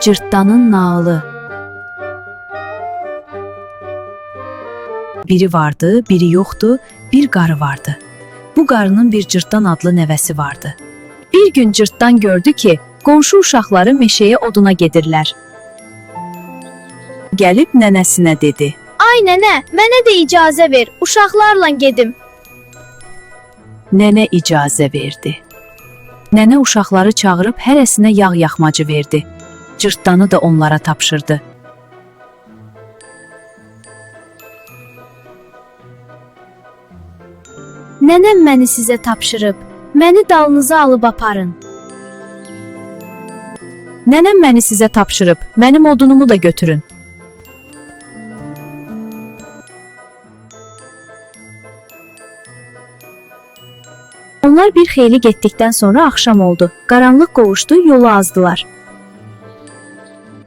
Cırtdanın nalı. Biri vardı, biri yoxdu, bir qarı vardı. Bu qarının bir Cırtdan adlı nəvəsi vardı. Bir gün Cırtdan gördü ki, qonşu uşaqları meşəyə oduna gedirlər. Gəlib nənəsinə dedi. Ay nənə, mənə də icazə ver, uşaqlarla gedim. Nənə icazə verdi. Nənə uşaqları çağırıb hərəsinə yağ yaxmacı verdi. Cırtdanı da onlara tapşırdı. Nənəm məni sizə tapşırıb, məni dalınıza alıb aparın. Nənəm məni sizə tapşırıb, mənim odunumu da götürün. Onlar bir xeyli getdikdən sonra axşam oldu. Qaranlıq qovuşdu, yolu azdılar.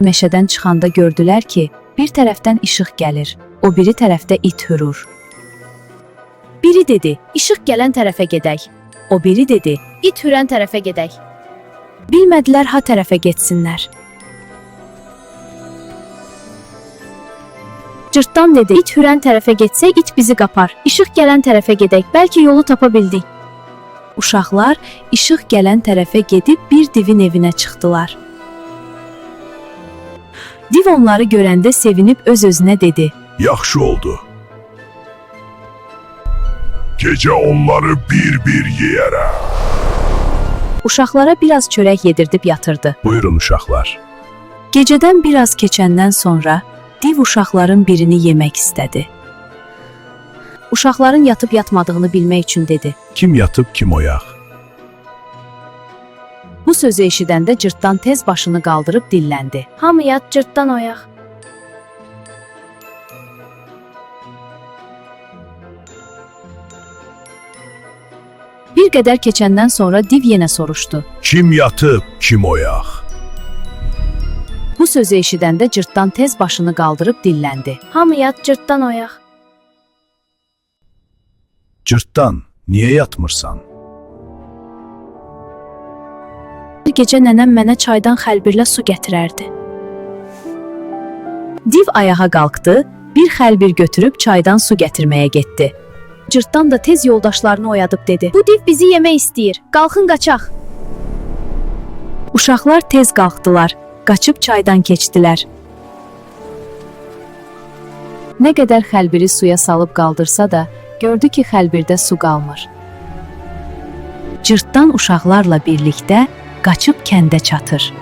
Meşədən çıxanda gördülər ki, bir tərəfdən işıq gəlir, o biri tərəfdə it hürür. Biri dedi, işıq gələn tərəfə gedək. O biri dedi, İt hürən tərəfə gedək. bilmədilər ha tərəfə getsinlər. Cırtdan dedi, it hürən tərəfə getsək, it bizi qapar. İşıq gələn tərəfə gedək, bəlkə yolu tapa bildik. Uşaqlar işıq gələn tərəfə gedib bir divin evinə çıxdılar. Div onları görəndə sevinib öz-özünə dedi. Yaxşı oldu. Gecə onları bir-bir yeyərəm. Uşaqlara biraz çörək yedirdib yatırdı. Buyurun uşaqlar. Gecədən biraz keçəndən sonra div uşaqların birini yemək istədi. Uşaqların yatıb yatmadığını bilmək üçün dedi. Kim yatıb, kim oyaq? Bu sözü eşidəndə Cırtdan tez başını qaldırıb dilləndi. Hamı yat, Cırtdan oyaq. Bir qədər keçəndən sonra div yenə soruşdu. Kim yatıb, kim oyaq? Bu sözü eşidəndə Cırtdan tez başını qaldırıb dilləndi. Hamı yat, Cırtdan oyaq. Cırtdan, niyə yatmırsan? Bir gecə nənəm mənə çaydan xəlbirlə su gətirərdi. Div ayağa qalxdı, bir xəlbir götürüb çaydan su gətirməyə getdi. Cırtdan da tez yoldaşlarını oyadıb dedi. Bu div bizi yemək istəyir, qalxın qaçaq. Uşaqlar tez qalxdılar, qaçıb çaydan keçdilər. Nə qədər xəlbiri suya salıb qaldırsa da, gördü ki, xəlbirdə su qalmır. Cırtdan uşaqlarla birlikdə qaçıb kəndə çatır.